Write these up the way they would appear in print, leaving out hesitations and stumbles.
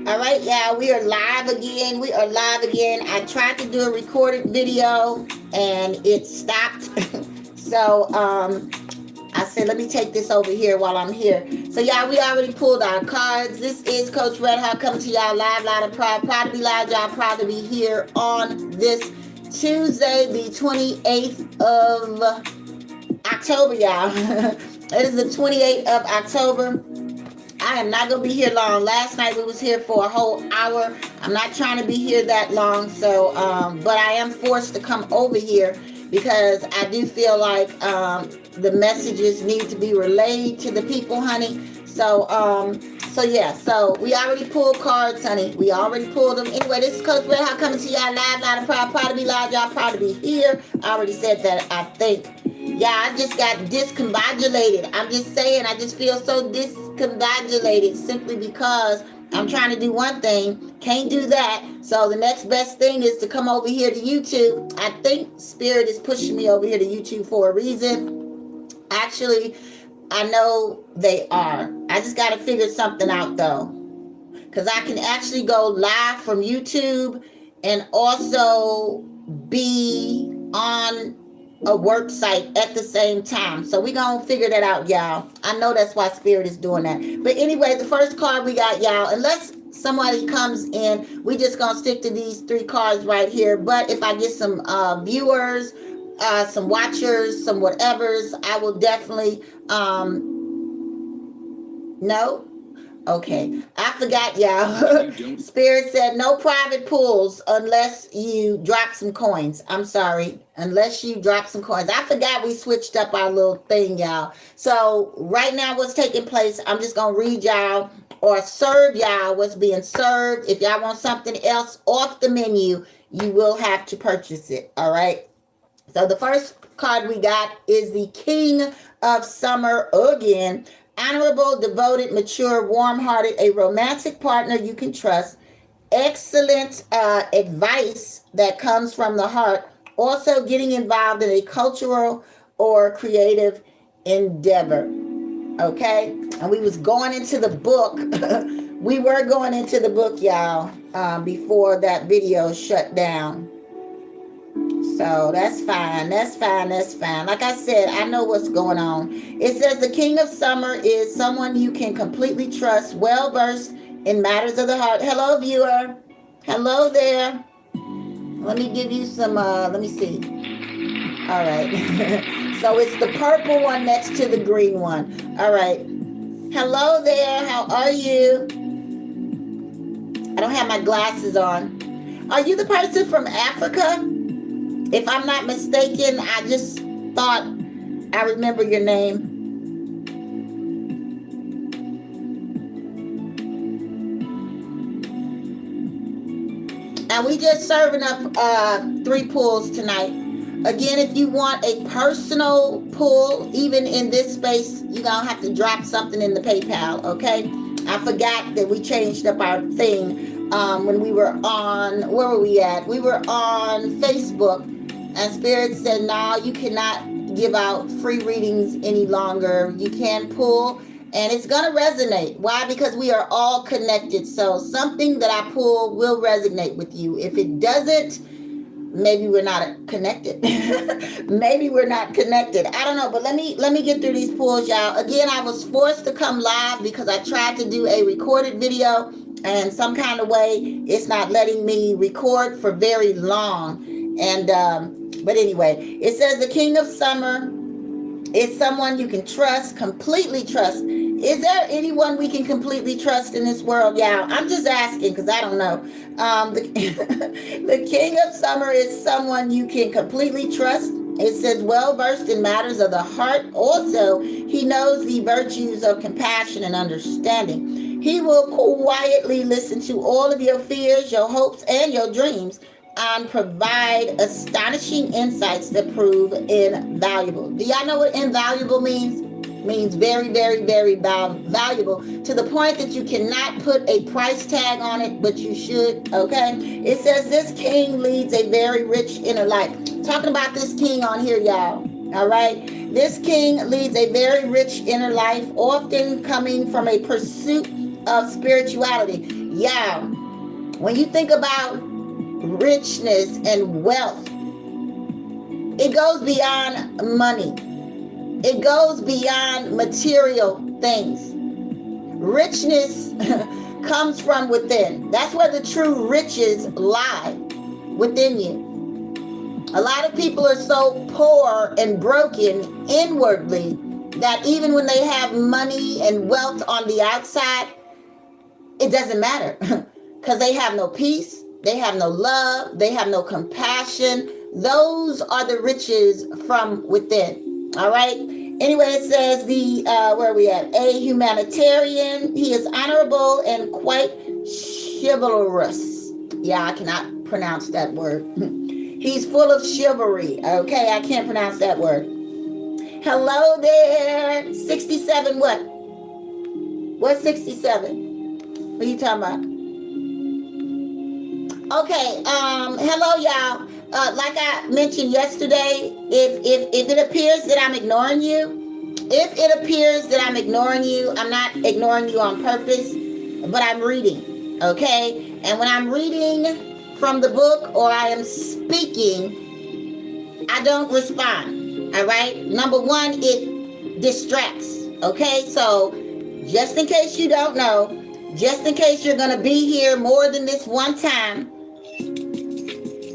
All right, yeah, we are live again. We are live again. I tried to do a recorded video and it stopped. So I said, let me take this over here while I'm here. So y'all, we already pulled our cards. This is Coach Red Heart coming to y'all live, loud and proud. Proud to be live, y'all. Proud to be here on this Tuesday, the 28th of October, y'all. It is the 28th of October. I am not going to be here long. Last night we was here for a whole hour. I'm not trying to be here that long. So, but I am forced to come over here because I do feel like the messages need to be relayed to the people, honey. So, yeah. So we already pulled cards, honey. We already pulled them. Anyway, this is Coach Red Hot coming to y'all live, loud and proud. Proud to be live, y'all. Proud to be here. I already said that, I think. Yeah, I just got discombobulated. I'm just saying, I just feel so discombobulated simply because I'm trying to do one thing, can't do that. So the next best thing is to come over here to YouTube. I think Spirit is pushing me over here to YouTube for a reason. Actually, I know they are. I just got to figure something out though. Because I can actually go live from YouTube and also be on a work site at the same time. So we gonna figure that out, y'all. I know that's why Spirit is doing that. But anyway, the first card we got, y'all, unless somebody comes in, we just gonna stick to these three cards right here. But if I get some viewers, some watchers, some whatevers, I will definitely no. Okay, I forgot, y'all. Spirit said no private pools unless you drop some coins. I'm sorry, unless you drop some coins. I forgot we switched up our little thing, y'all. So right now what's taking place, I'm just going to read y'all or serve y'all what's being served. If y'all want something else off the menu, you will have to purchase it, all right? So the first card we got is the King of Summer again. Honorable, devoted, mature, warm-hearted, a romantic partner you can trust. Excellent advice that comes from the heart. Also getting involved in a cultural or creative endeavor. Okay? And we was going into the book. We were going into the book, y'all, before that video shut down. So that's fine. That's fine. That's fine. Like I said, I know what's going on. It says the King of Summer is someone you can completely trust, well versed in matters of the heart. Hello, viewer. Hello there. Let me give you some, let me see. All right. So it's the purple one next to the green one. All right. Hello there. How are you? I don't have my glasses on. Are you the person from Africa? If I'm not mistaken, I just thought I remember your name. And we just serving up 3 pulls tonight. Again, if you want a personal pull, even in this space, you're going to have to drop something in the PayPal, okay? I forgot that we changed up our thing when we were on, where were we at? We were on Facebook. And Spirit said, no, you cannot give out free readings any longer. You can pull, and it's going to resonate. Why? Because we are all connected. So something that I pull will resonate with you. If it doesn't, maybe we're not connected. Maybe we're not connected. I don't know, but let me get through these pulls, y'all. Again, I was forced to come live because I tried to do a recorded video, and some kind of way it's not letting me record for very long. And but anyway, it says the King of Summer is someone you can trust, completely trust. Is there anyone we can completely trust in this world, y'all? I'm just asking because I don't know. The King of Summer is someone you can completely trust. It says well-versed in matters of the heart. Also, he knows the virtues of compassion and understanding. He will quietly listen to all of your fears, your hopes, and your dreams, and provide astonishing insights that prove invaluable. Do y'all know what invaluable means? Means very, very, very valuable, to the point that you cannot put a price tag on it, but you should, okay? It says this king leads a very rich inner life. Talking about this king on here, y'all, all right? This king leads a very rich inner life, often coming from a pursuit of spirituality. Yeah. When you think about richness and wealth, it goes beyond money. It goes beyond material things. Richness comes from within. That's where the true riches lie, within you. A lot of people are so poor and broken inwardly that even when they have money and wealth on the outside, it doesn't matter because they have no peace, they have no love, they have no compassion. Those are the riches from within. All right. Anyway, it says where are we at? A humanitarian. He is honorable and quite chivalrous. Yeah, I cannot pronounce that word. He's full of chivalry. Okay, I can't pronounce that word. Hello there. 67 what? What's 67? What are you talking about? Okay, hello y'all. Like I mentioned yesterday, if it appears that I'm ignoring you, I'm not ignoring you on purpose, but I'm reading, okay? And when I'm reading from the book or I am speaking, I don't respond, all right? Number one, it distracts, okay? So just in case you don't know, just in case you're going to be here more than this one time,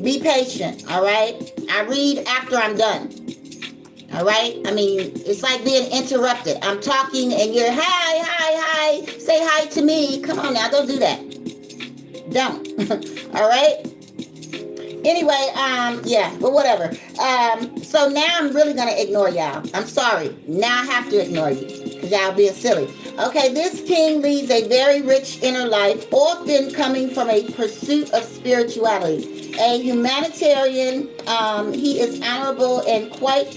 be patient, all right? I read after I'm done, all right? I mean, it's like being interrupted. I'm talking and you're, hi, say hi to me. Come on now, don't do that. Don't, all right? Anyway, yeah, but whatever. So now I'm really going to ignore y'all. I'm sorry. Now I have to ignore you because y'all being silly. Okay, this king leads a very rich inner life, often coming from a pursuit of spirituality. A humanitarian, he is honorable and quite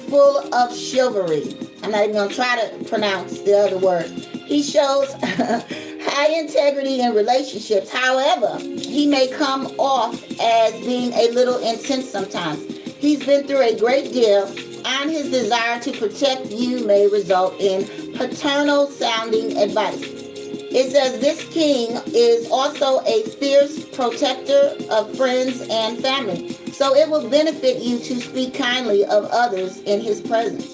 full of chivalry. I'm not even going to try to pronounce the other word. He shows high integrity in relationships. However, he may come off as being a little intense sometimes. He's been through a great deal, and his desire to protect you may result in paternal sounding advice. It says this king is also a fierce protector of friends and family, so it will benefit you to speak kindly of others in his presence.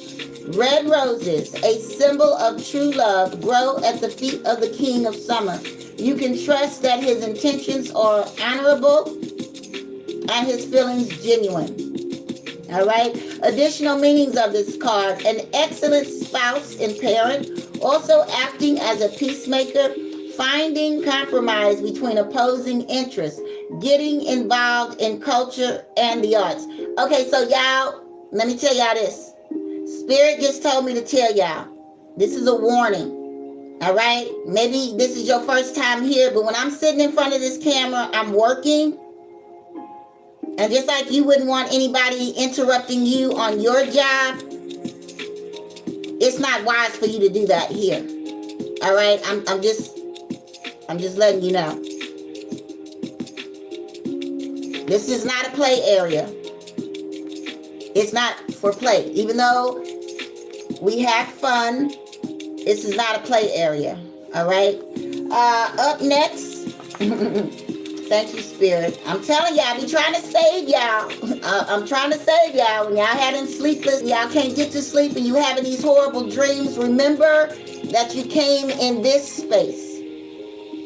Red roses, a symbol of true love, grow at the feet of the king of summer. You can trust that his intentions are honorable and his feelings genuine. All right. Additional meanings of this card: an excellent spouse and parent, also acting as a peacemaker, finding compromise between opposing interests, getting involved in culture and the arts. Okay, so y'all, let me tell y'all this. Spirit just told me to tell y'all, this is a warning. All right. Maybe this is your first time here, but when I'm sitting in front of this camera, I'm working. And just like you wouldn't want anybody interrupting you on your job, it's not wise for you to do that here. All right, I'm just letting you know. This is not a play area. It's not for play. Even though we have fun, this is not a play area. All right. Up next. Thank you, Spirit. I'm telling y'all, I be trying to save y'all. I'm trying to save y'all. When y'all having sleepless, y'all can't get to sleep and you having these horrible dreams, remember that you came in this space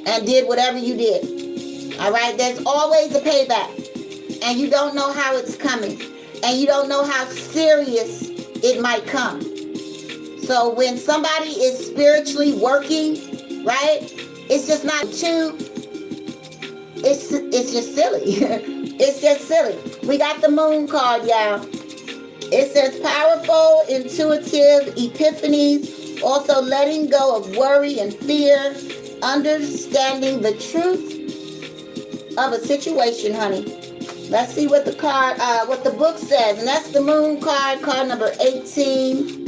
and did whatever you did. All right? There's always a payback. And you don't know how it's coming. And you don't know how serious it might come. So when somebody is spiritually working, right? It's just not too... It's just silly. It's just silly. We got the moon card, y'all. It says powerful, intuitive epiphanies, also letting go of worry and fear, understanding the truth of a situation, honey. Let's see what the card, what the book says. And that's the moon card, card number 18.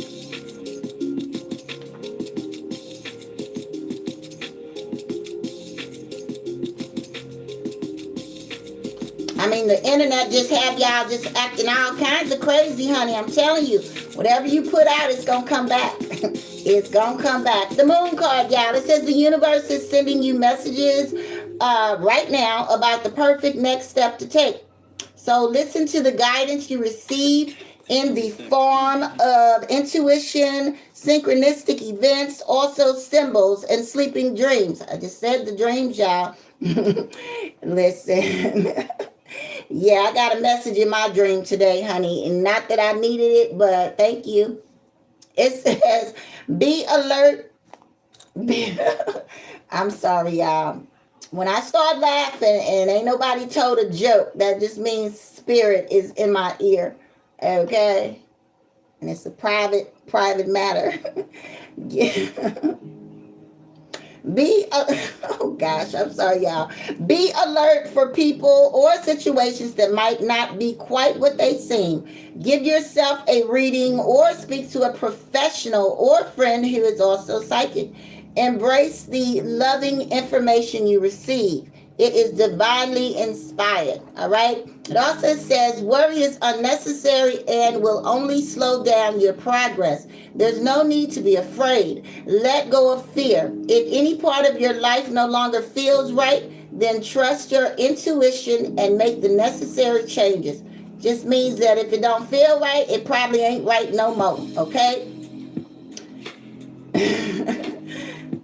I mean, the internet just have y'all just acting all kinds of crazy, honey. I'm telling you, whatever you put out, it's going to come back. It's gonna come back. The moon card, y'all. It says the universe is sending you messages right now about the perfect next step to take. So listen to the guidance you receive in the form of intuition, synchronistic events, also symbols, and sleeping dreams. I just said the dreams, y'all. Listen. Yeah, I got a message in my dream today, honey. And not that I needed it, but thank you. It says, be alert. I'm sorry, y'all. When I start laughing and ain't nobody told a joke, that just means spirit is in my ear. Okay? And it's a private matter. Yeah. Oh gosh, I'm sorry, y'all. Be alert for people or situations that might not be quite what they seem. Give yourself a reading or speak to a professional or friend who is also psychic. Embrace the loving information you receive. It is divinely inspired. All right. It also says worry is unnecessary and will only slow down your progress. There's no need to be afraid. Let go of fear. If any part of your life no longer feels right, then trust your intuition and make the necessary changes. Just means that if it don't feel right, it probably ain't right no more. Okay?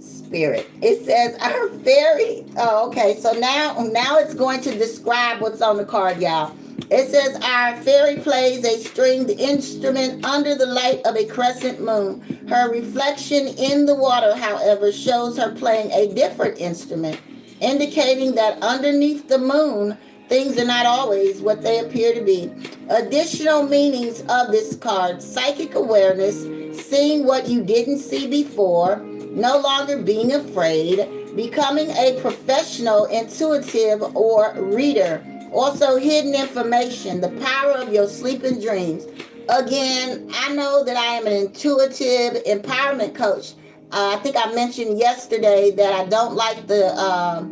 Spirit. It says our fairy. Oh, okay. So now it's going to describe what's on the card, y'all. It says our fairy plays a stringed instrument under the light of a crescent moon. Her reflection in the water, however, shows her playing a different instrument, indicating that underneath the moon, things are not always what they appear to be. Additional meanings of this card: psychic awareness, seeing what you didn't see before, no longer being afraid, becoming a professional, intuitive, or reader. Also, hidden information, the power of your sleeping dreams. Again, I know that I am an intuitive empowerment coach. I think I mentioned yesterday that I don't like the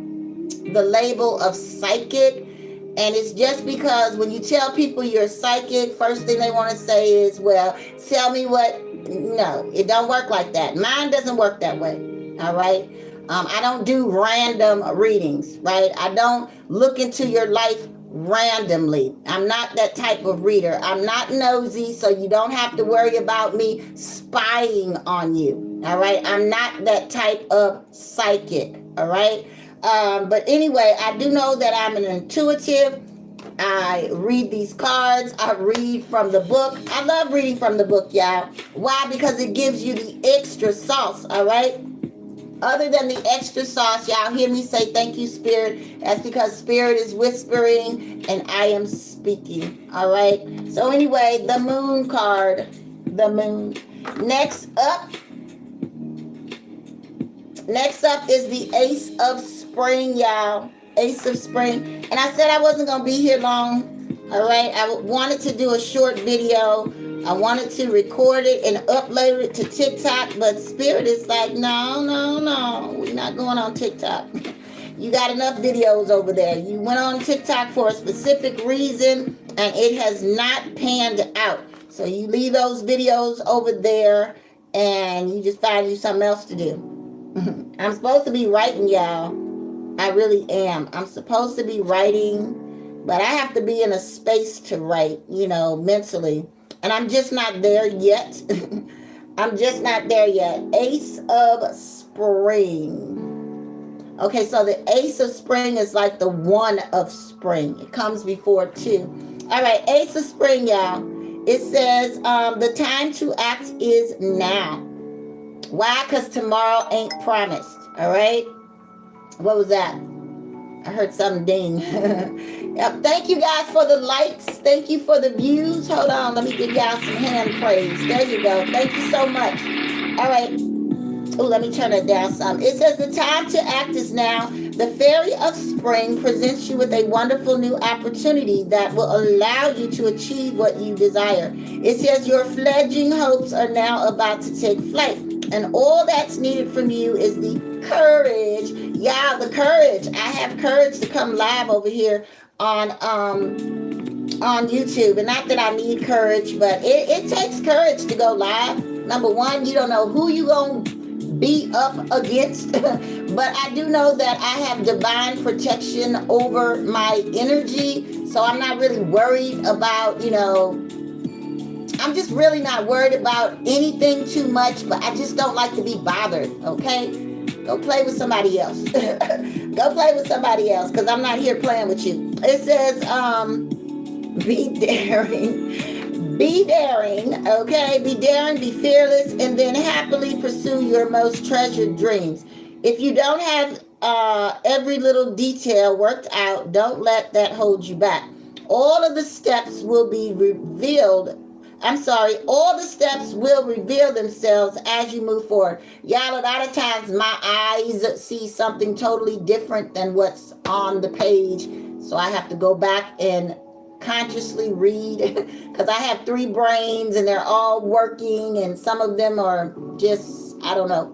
label of psychic. And it's just because when you tell people you're psychic, first thing they want to say is, well, tell me what. No, it don't work like that. Mine doesn't work that way. All right. I don't do random readings, right? I don't look into your life randomly. I'm not that type of reader. I'm not nosy, so you don't have to worry about me spying on you. All right. I'm not that type of psychic. All right. But anyway, I do know that I'm an intuitive. I read these cards. I read from the book. I love reading from the book, y'all. Why? Because it gives you the extra sauce, all right? Other than the extra sauce, y'all hear me say thank you, Spirit. That's because Spirit is whispering and I am speaking, all right? So anyway, the moon card. The moon. Next up is the Ace of Spring, y'all. Ace of Spring. And I said I wasn't going to be here long. All right. I wanted to do a short video. I wanted to record it and upload it to TikTok. But Spirit is like, no. We're not going on TikTok. You got enough videos over there. You went on TikTok for a specific reason and it has not panned out. So you leave those videos over there and you just find you something else to do. I'm supposed to be writing, y'all. I really am. I'm supposed to be writing, but I have to be in a space to write, mentally. And I'm just not there yet. I'm just not there yet. Ace of Spring. Okay, so the Ace of Spring is like the one of spring. It comes before two. All right, Ace of Spring, y'all. It says the time to act is now. Why? Because tomorrow ain't promised. All right? What was that? I heard something ding. Yep. Thank you guys for the likes. Thank you for the views. Hold on. Let me give y'all some hand praise. There you go. Thank you so much. All right. Oh, let me turn it down some. It says the time to act is now. The Fairy of Spring presents you with a wonderful new opportunity that will allow you to achieve what you desire. It says your fledgling hopes are now about to take flight. And all that's needed from you is the courage. Yeah, the courage. I have courage to come live over here on YouTube. And not that I need courage, but it takes courage to go live. Number one, you don't know who you gonna be up against, but I do know that I have divine protection over my energy, so I'm not really worried about, I'm just really not worried about anything too much, but I just don't like to be bothered, okay? Go play with somebody else. Go play with somebody else, because I'm not here playing with you. It says, be daring. Be daring, okay? Be daring, be fearless, and then happily pursue your most treasured dreams. If you don't have every little detail worked out, don't let that hold you back. All of the steps will be revealed. All the steps will reveal themselves as you move forward. Y'all, a lot of times my eyes see something totally different than what's on the page. So I have to go back and consciously read, because I have 3 brains and they're all working, and some of them are just, I don't know.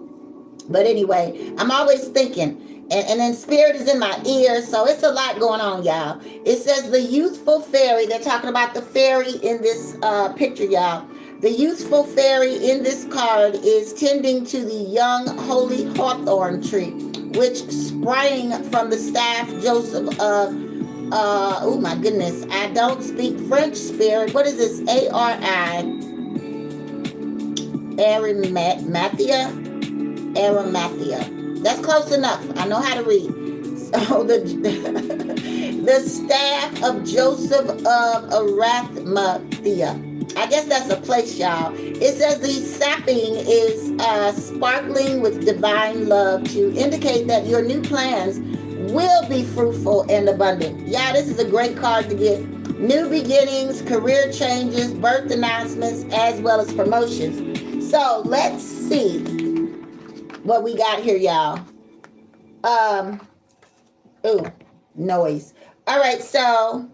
But anyway, I'm always thinking. And then spirit is in my ears, so it's a lot going on, y'all. It says the youthful fairy. They're talking about the fairy in this picture, y'all. The youthful fairy in this card is tending to the young holy hawthorn tree, which sprang from the staff Joseph of, oh my goodness, I don't speak French, spirit. What is this? A-R-I, Arimathea. That's close enough. I know how to read. So the staff of Joseph of Arimathea. I guess that's a place, y'all. It says the sapping is sparkling with divine love to indicate that your new plans will be fruitful and abundant. Yeah, this is a great card to get. New beginnings, career changes, birth announcements, as well as promotions. So let's see what we got here, y'all. Noise. All right, so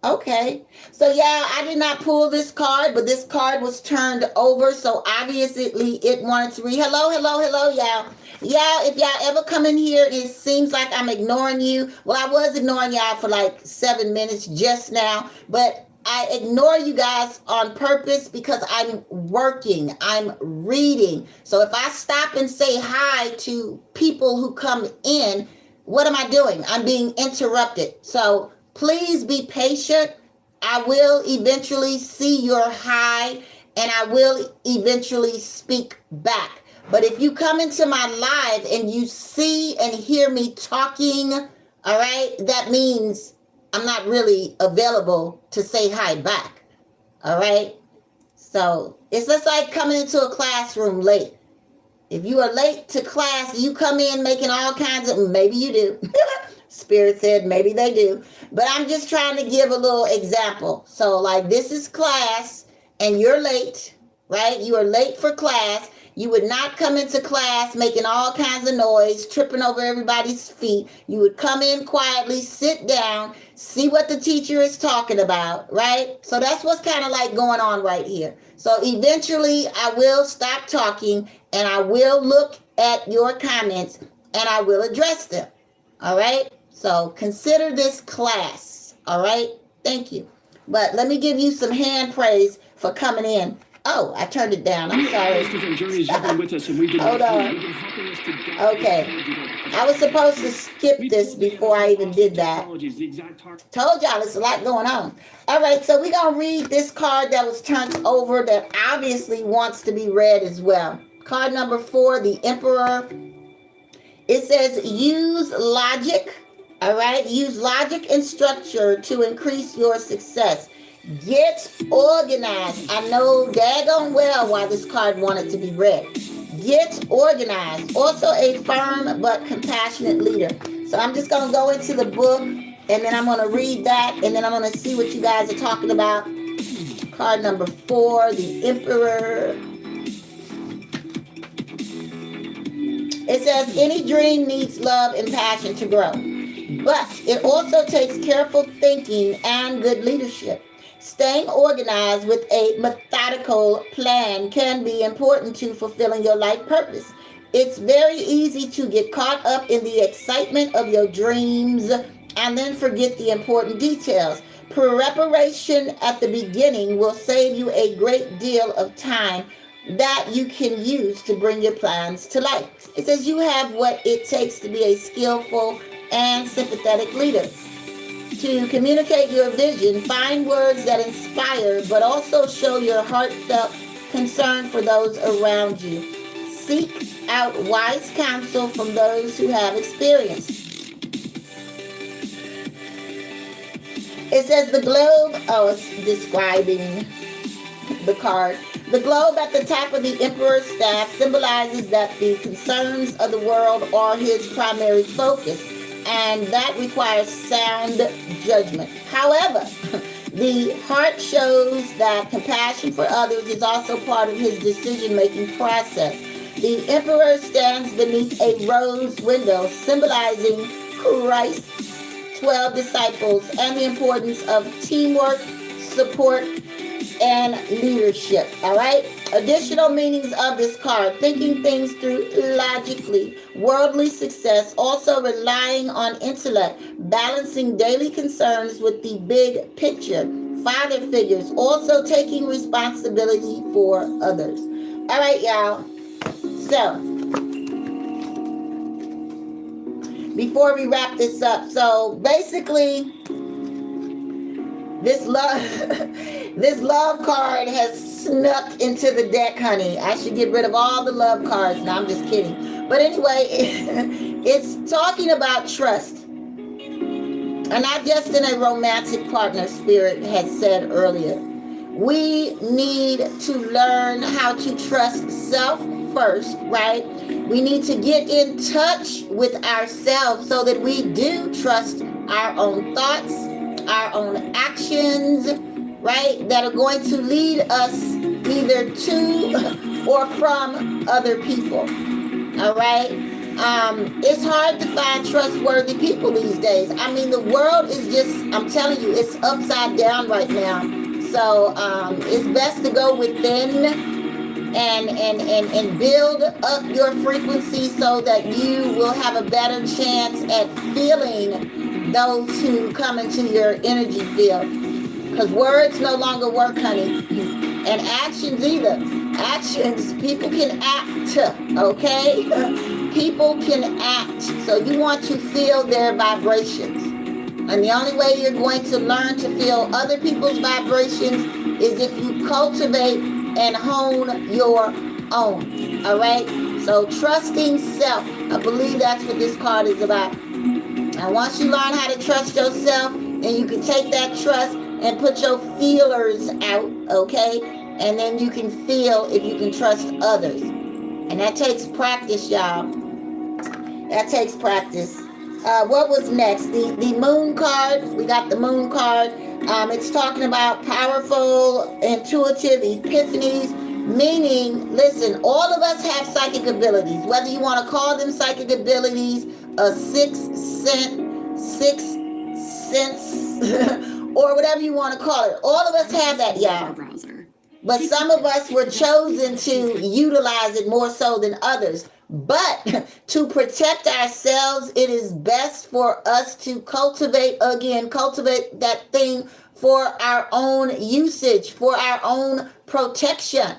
okay. So yeah, I did not pull this card, but this card was turned over, so obviously it wanted to read. Hello, y'all. Y'all, if y'all ever come in here, it seems like I'm ignoring you. Well, I was ignoring y'all for like 7 minutes just now, but I ignore you guys on purpose because I'm working, I'm reading. So if I stop and say hi to people who come in, what am I doing? I'm being interrupted. So please be patient. I will eventually see your hi, and I will eventually speak back. But if you come into my live and you see and hear me talking, all right, that means I'm not really available to say hi back. All right. So it's just like coming into a classroom late. If you are late to class, you come in making all kinds of, maybe you do. Spirit said maybe they do. But I'm just trying to give a little example. So like this is class and you're late, right? You are late for class. You would not come into class making all kinds of noise, tripping over everybody's feet. You would come in quietly, sit down, see what the teacher is talking about, right? So that's what's kind of like going on right here. So eventually I will stop talking and I will look at your comments and I will address them. All right? So consider this class. All right? Thank you. But let me give you some hand praise for coming in. Oh, I turned it down. I'm sorry. Hold on. Okay. I was supposed to skip this before I even did that. Told y'all there's a lot going on. All right, so we're going to read this card that was turned over that obviously wants to be read as well. Card number 4, the Emperor. It says, use logic. All right, use logic and structure to increase your success. Get organized. I know daggone well why this card wanted to be read. Get organized. Also a firm but compassionate leader. So I'm just going to go into the book and then I'm going to read that and then I'm going to see what you guys are talking about. Card number 4, the Emperor. It says any dream needs love and passion to grow, but it also takes careful thinking and good leadership. Staying organized with a methodical plan can be important to fulfilling your life purpose. It's very easy to get caught up in the excitement of your dreams and then forget the important details. Preparation at the beginning will save you a great deal of time that you can use to bring your plans to life. It says you have what it takes to be a skillful and sympathetic leader. To communicate your vision, find words that inspire but also show your heartfelt concern for those around you. Seek out wise counsel from those who have experience. It says the globe, oh, it's describing the card. The globe at the top of the emperor's staff symbolizes that the concerns of the world are his primary focus, and that requires sound judgment. However, the heart shows that compassion for others is also part of his decision-making process. The emperor stands beneath a rose window, symbolizing Christ's 12 disciples and the importance of teamwork, support, and leadership. All right. Additional meanings of this card: thinking things through logically, worldly success, also relying on intellect, balancing daily concerns with the big picture, father figures, also taking responsibility for others. All right, y'all. So before we wrap this up, so basically this love this love card has snuck into the deck, honey. I should get rid of all the love cards. No, I'm just kidding. But anyway, it's talking about trust. And not just in a romantic partner, Spirit had said earlier. We need to learn how to trust self first, right? We need to get in touch with ourselves so that we do trust our own thoughts, our own actions, right? That are going to lead us either to or from other people. All right? It's hard to find trustworthy people these days. I mean, the world is just, I'm telling you, it's upside down right now. So it's best to go within and build up your frequency so that you will have a better chance at feeling those who come into your energy field. Because words no longer work, honey. And actions either. Actions, people can act, okay? People can act. So you want to feel their vibrations. And the only way you're going to learn to feel other people's vibrations is if you cultivate and hone your own. All right? So trusting self. I believe that's what this card is about. And once you learn how to trust yourself, and you can take that trust and put your feelers out, okay? And then you can feel if you can trust others. And that takes practice, y'all. That takes practice. What was next? The moon card. We got the moon card. It's talking about powerful, intuitive epiphanies, meaning, listen, all of us have psychic abilities. Whether you want to call them psychic abilities, a sixth sense, or whatever you want to call it. All of us have that, y'all. But some of us were chosen to utilize it more so than others. But to protect ourselves, it is best for us to cultivate that thing for our own usage, for our own protection.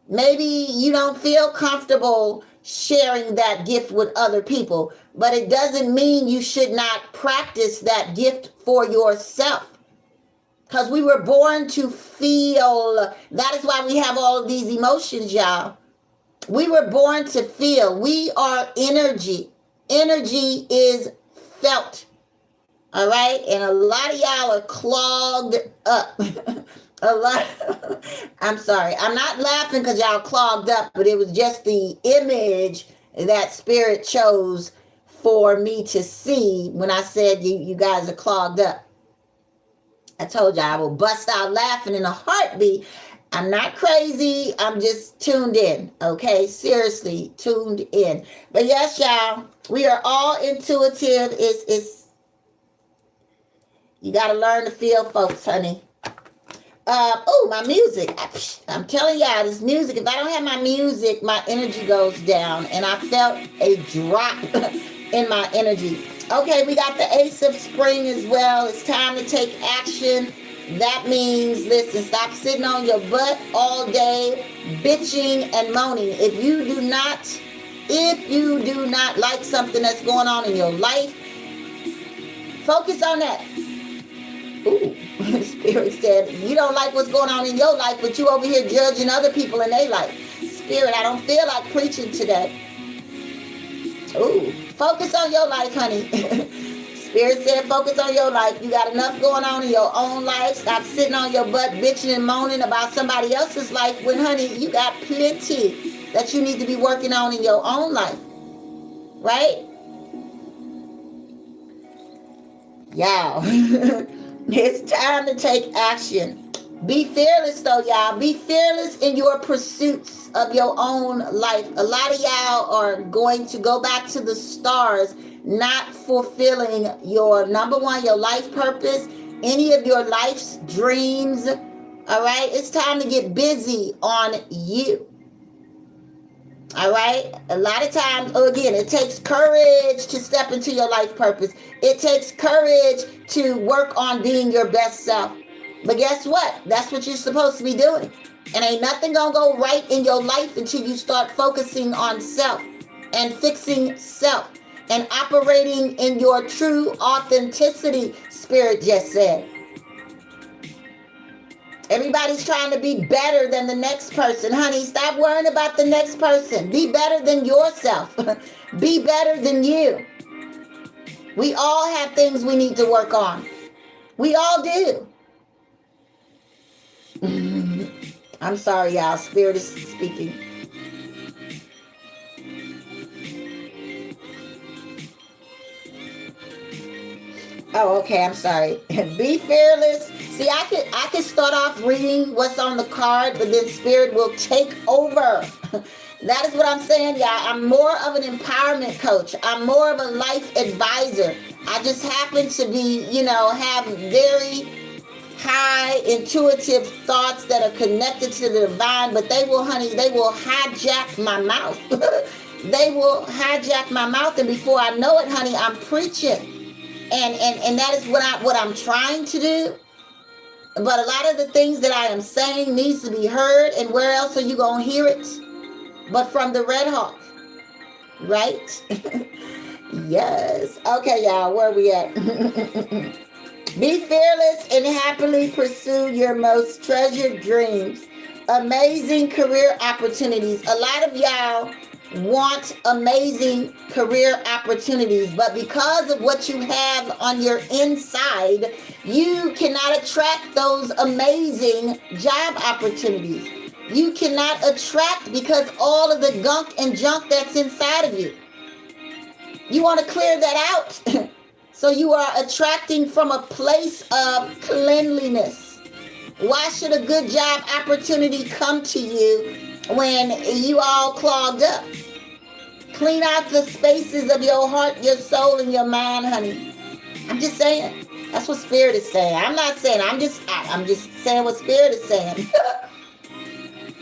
Maybe you don't feel comfortable sharing that gift with other people, but it doesn't mean you should not practice that gift for yourself. Because we were born to feel. That is why we have all of these emotions, y'all. We were born to feel. We are energy. Energy is felt. All right? And a lot of y'all are clogged up. A lot. I'm sorry. I'm not laughing because y'all clogged up, but it was just the image that Spirit chose for me to see when I said you guys are clogged up. I told you I will bust out laughing in a heartbeat. I'm not crazy. I'm just tuned in. Okay? Seriously, tuned in. But yes, y'all, we are all intuitive. It's you got to learn to feel, folks, honey. My music. I'm telling y'all, this music, if I don't have my music, my energy goes down. And I felt a drop in my energy. Okay, we got the Ace of Spring as well. It's time to take action. That means, listen, stop sitting on your butt all day, bitching and moaning. If you do not like something that's going on in your life, focus on that. Ooh, Spirit said, you don't like what's going on in your life, but you over here judging other people in their life. Spirit, I don't feel like preaching today. Ooh, focus on your life, honey. Spirit said, focus on your life. You got enough going on in your own life. Stop sitting on your butt bitching and moaning about somebody else's life when, honey, you got plenty that you need to be working on in your own life. Right? Y'all, it's time to take action. Be fearless, though, y'all. Be fearless in your pursuits of your own life. A lot of y'all are going to go back to the stars, not fulfilling your, number one, your life purpose, any of your life's dreams. All right? It's time to get busy on you. All right? A lot of times, again, it takes courage to step into your life purpose. It takes courage to work on being your best self. But guess what? That's what you're supposed to be doing. And ain't nothing gonna go right in your life until you start focusing on self and fixing self and operating in your true authenticity, Spirit just said. Everybody's trying to be better than the next person. Honey, stop worrying about the next person. Be better than yourself. Be better than you. We all have things we need to work on. We all do. I'm sorry, y'all. Spirit is speaking. Oh, okay. I'm sorry. Be fearless. See, I could start off reading what's on the card, but then Spirit will take over. That is what I'm saying, y'all. I'm more of an empowerment coach. I'm more of a life advisor. I just happen to be, have very high intuitive thoughts that are connected to the divine, but they will hijack my mouth. They will hijack my mouth, and before I know it, honey, I'm preaching. And that is what I'm trying to do. But a lot of the things that I am saying needs to be heard, and where else are you going to hear it? But from the Red Hawk, right? Yes. Okay, y'all, where are we at? Be fearless and happily pursue your most treasured dreams. Amazing career opportunities. A lot of y'all want amazing career opportunities, but because of what you have on your inside, you cannot attract those amazing job opportunities. You cannot attract because all of the gunk and junk that's inside of you. You want to clear that out. So you are attracting from a place of cleanliness. Why should a good job opportunity come to you when you all clogged up? Clean out the spaces of your heart, your soul, and your mind, honey. I'm just saying. That's what Spirit is saying. I'm not saying. I'm just saying what Spirit is saying.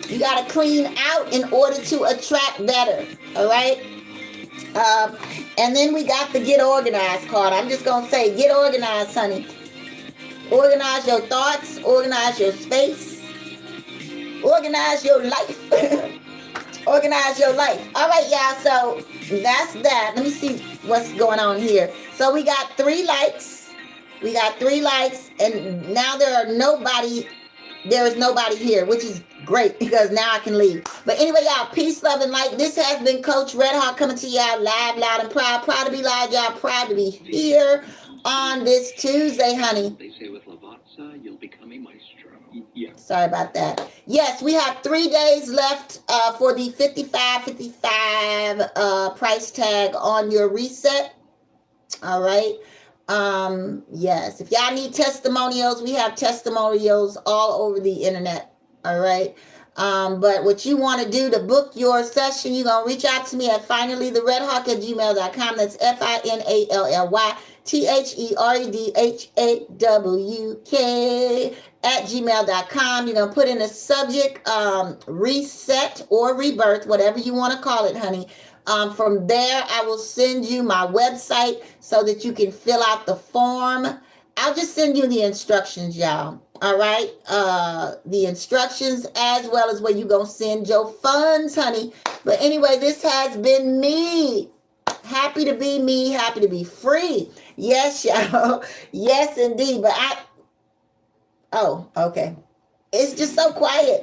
You got to clean out in order to attract better. All right? And then we got the Get Organized card. I'm just going to say, get organized, honey. Organize your thoughts. Organize your space. Organize your life. Organize your life. All right, y'all. So that's that. Let me see what's going on here. So we got 3 likes. We got 3 likes. And now there is nobody here, which is great because now I can leave. But anyway, y'all, peace, love, and light. This has been Coach Red Hawk coming to y'all live, loud, and proud. Proud to be live, y'all. Proud to be here on this Tuesday, honey. They say with Lavazza, you'll become a maestro. Yeah. Sorry about that. Yes, we have 3 days left for the $55 price tag on your reset. All right. Yes, if y'all need testimonials, we have testimonials all over the internet. All right. But what you want to do to book your session, you're going to reach out to me at finallytheredhawk@gmail.com. That's FINALLYTHEREDHAWK@gmail.com. You're going to put in a subject, reset or rebirth, whatever you want to call it, honey. From there, I will send you my website so that you can fill out the form. I'll just send you the instructions, y'all. All right. The instructions as well as where you gonna send your funds, honey. But anyway, this has been me. Happy to be me, happy to be free. Yes, y'all. Yes, indeed. Oh, okay. It's just so quiet.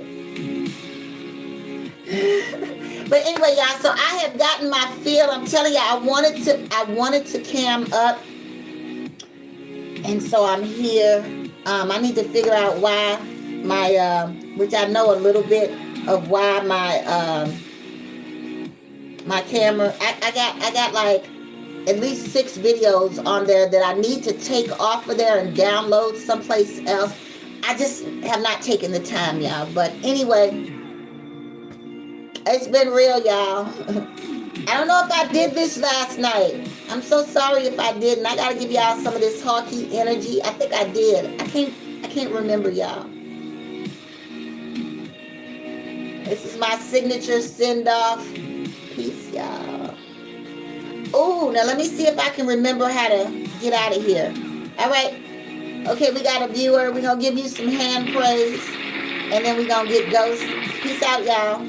But anyway, y'all, so I have gotten my fill. I'm telling you, I wanted to cam up. And so I'm here. I need to figure out why which I know a little bit of why my camera. I got like at least 6 videos on there that I need to take off of there and download someplace else. I just have not taken the time, y'all. But anyway, it's been real, y'all. I don't know if I did this last night. I'm so sorry if I didn't. I gotta give y'all some of this hawky energy. I think I did. I can't remember, y'all. This is my signature send-off. Peace, y'all. Oh, now let me see if I can remember how to get out of here. All right. Okay, we got a viewer. We're gonna give you some hand praise. And then we're gonna get ghost. Peace out, y'all.